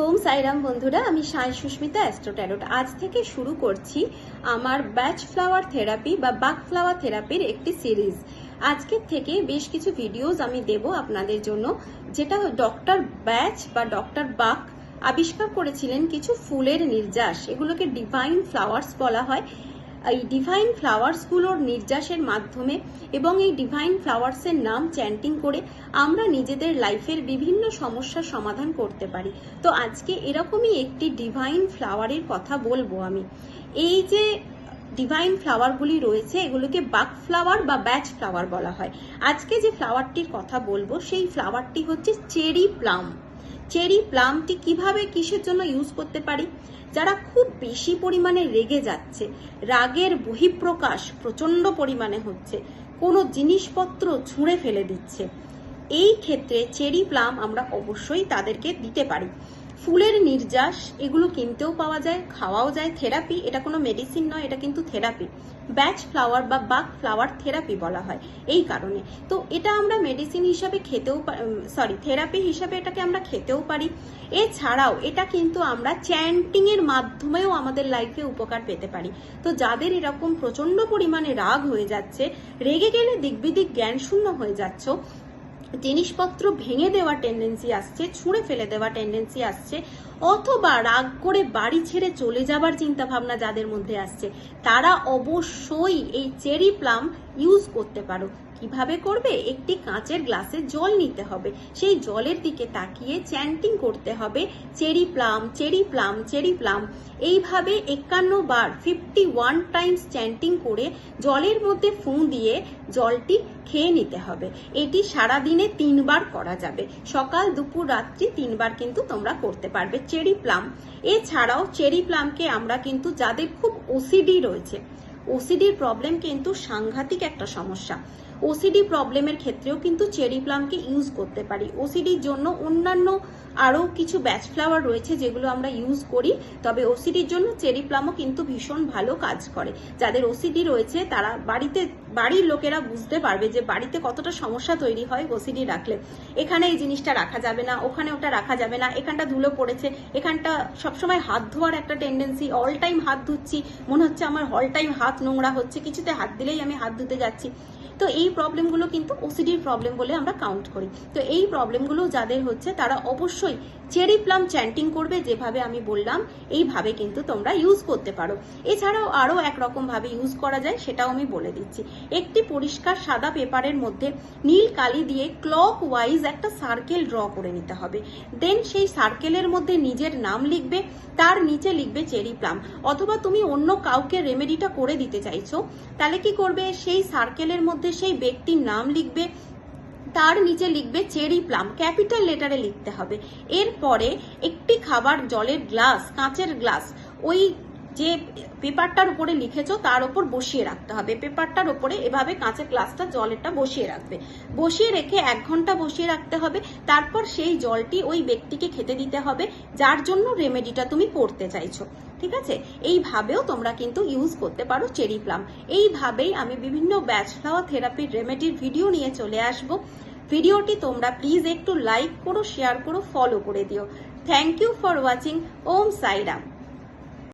ওম সাইরাম বন্ধুরা, আমি সাই Susmita astro tarot আজ থেকে শুরু করছি আমার ব্যাচ ফ্লাওয়ার থেরাপি বা বাক ফ্লাওয়ার থেরাপির একটি সিরিজ। আজকের থেকে বেশ কিছু ভিডিওস আমি দেব আপনাদের জন্য, যেটা ডক্টর ব্যাচ বা ডক্টর বাক আবিষ্কার করেছিলেন কিছু ফুলের নির্যাস, এগুলোকে ডিভাইন ফ্লাওয়ার্স বলা হয়। এই ডিভাইন ফ্লাওয়ার্সগুলোর নির্যাসের মাধ্যমে এবং এই ডিভাইন ফ্লাওয়ার্সের নাম চ্যান্টিং করে আমরা নিজেদের লাইফের বিভিন্ন সমস্যার সমাধান করতে পারি। তো আজকে এরকমই একটি ডিভাইন ফ্লাওয়ারের কথা বলবো আমি। এই যে ডিভাইন ফ্লাওয়ারগুলি রয়েছে এগুলোকে বাক ফ্লাওয়ার বা ব্যাচ ফ্লাওয়ার বলা হয়। আজকে যে ফ্লাওয়ারটির কথা বলবো সেই ফ্লাওয়ারটি হচ্ছে চেরি প্লাম। চেরি প্লামটি কিভাবে কিসের জন্য ইউজ করতে পারি? যারা খুব বেশি পরিমাণে রেগে যাচ্ছে, রাগের বহিঃপ্রকাশ প্রচন্ড পরিমাণে হচ্ছে, কোনো জিনিসপত্র ছুঁড়ে ফেলে দিচ্ছে, এই ক্ষেত্রে চেরি প্লাম আমরা অবশ্যই তাদেরকে দিতে পারি। ফুলের নির্যাস এগুলো কিনতেও পাওয়া যায়, খাওয়াও যায়। থেরাপি, এটা কোনো মেডিসিন নয়, এটা কিন্তু থেরাপি। ব্যাচ ফ্লাওয়ার বা বাক ফ্লাওয়ার থেরাপি বলা হয় এই কারণে। তো এটা আমরা মেডিসিন হিসাবে খেতেও থেরাপি হিসাবে এটাকে আমরা খেতেও পারি। এছাড়াও এটা কিন্তু আমরা চ্যান্টিং এর মাধ্যমেও আমাদের লাইফে উপকার পেতে পারি। তো যাদের এরকম প্রচন্ড পরিমাণে রাগ হয়ে যাচ্ছে, রেগে গেলে দিকবিদিক জ্ঞান শূন্য হয়ে যাচ্ছ, জিনিসপত্র ভেঙে দেওয়া টেন্ডেন্সি আসছে, ছুঁড়ে ফেলে দেওয়া টেন্ডেন্সি আসছে, অথবা রাগ করে বাড়ি ছেড়ে চলে যাবার চিন্তা ভাবনা যাদের মধ্যে আসছে, তারা অবশ্যই এই চেরি প্লাম ইউজ করতে পারো। কিভাবে করবে? একটি কাঁচের গ্লাসে জল নিতে হবে, সেই জলের দিকে তাকিয়ে চ্যান্টিং করতে হবে cherry plum, cherry plum, cherry plum. এইভাবে 51 বার 51 টাইমস চ্যান্টিং করে জলের মধ্যে ফুঁ দিয়ে জলটি খেয়ে নিতে হবে। এটি সারাদিনে 3 বার করা যাবে, সকাল দুপুর রাত্রি 3 বার কিন্তু তোমরা করতে পারবে চেরি প্লাম। এছাড়াও চেরি প্লামকে আমরা কিন্তু যাদের খুব ওসিডি রয়েছে, ওসিডির প্রবলেম কিন্তু সাংঘাতিক একটা সমস্যা, ওসিডি প্রবলেমের ক্ষেত্রেও কিন্তু চেরি প্লামকে ইউজ করতে পারি। ওসিডির জন্য অন্যান্য আরও কিছু ব্যাচ ফ্লাওয়ার রয়েছে যেগুলো আমরা ইউজ করি, তবে ওসিডির জন্য চেরি প্লামও কিন্তু ভীষণ ভালো কাজ করে। যাদের ওসিডি রয়েছে তারা বাড়ির লোকেরা বুঝতে পারবে যে বাড়িতে কতটা সমস্যা তৈরি হয় ওসিডি রাখলে। এখানে এই জিনিসটা রাখা যাবে না, ওখানে ওটা রাখা যাবে না, এখানটা ধুলো পড়েছে, এখানটা সবসময় হাত ধোয়ার একটা টেন্ডেন্সি, অল টাইম হাত ধুচ্ছি, মনে হচ্ছে আমার অল টাইম হাত নোংরা হচ্ছে, কিছুতে হাত দিলেই আমি হাত ধুতে যাচ্ছি। তো এই প্রবলেমগুলো কিন্তু ওসিডির প্রবলেম বলে আমরা কাউন্ট করি। তো এই প্রবলেমগুলো যাদের হচ্ছে তারা অবশ্যই চেরি প্লাম চ্যান্টিং করবে, যেভাবে আমি বললাম এইভাবে কিন্তু তোমরা ইউজ করতে পারো। এছাড়াও আরও একরকম ভাবে ইউজ করা যায়, সেটাও আমি বলে দিচ্ছি। একটি পরিষ্কার সাদা পেপারের মধ্যে নীল কালি দিয়ে ক্লক ওয়াইজ একটা সার্কেল ড্র করে নিতে হবে। দেন সেই সার্কেলের মধ্যে নিজের নাম লিখবে, তার নিচে লিখবে চেরি প্লাম। অথবা তুমি অন্য কাউকে রেমেডিটা করে দিতে চাইছো, তাহলে কি করবে? সেই সার্কেলের মধ্যে সেই ব্যক্তির নাম লিখবে, তার নিচে লিখবে চেরি প্লাম, ক্যাপিটাল লেটারে লিখতে হবে। এরপরে একটি খাবার জলের গ্লাস, কাঁচের গ্লাস, ওই যে পেপারটার উপরে লিখেছো তার উপর বসিয়ে রাখতে হবে। পেপারটার উপরে এভাবে কাঁচের গ্লাসটা জলেরটা বসিয়ে রাখবে, বসিয়ে রেখে 1 ঘন্টা বসিয়ে রাখতে হবে। তারপর সেই জলটি ওই ব্যক্তিকে খেতে দিতে হবে যার জন্য রেমেডিটা তুমি করতে চাইছো। ঠিক আছে? এইভাবেও তোমরা কিন্তু ইউজ করতে পারো চেরি প্লাম। এইভাবেই আমি বিভিন্ন ব্যাচ ফ্লাওয়ার থেরাপির রেমেডির ভিডিও নিয়ে চলে আসবো। ভিডিওটি তোমরা প্লিজ একটু লাইক করো, শেয়ার করো, ফলো করে দিও। Thank you for watching. ওম সাইরাম।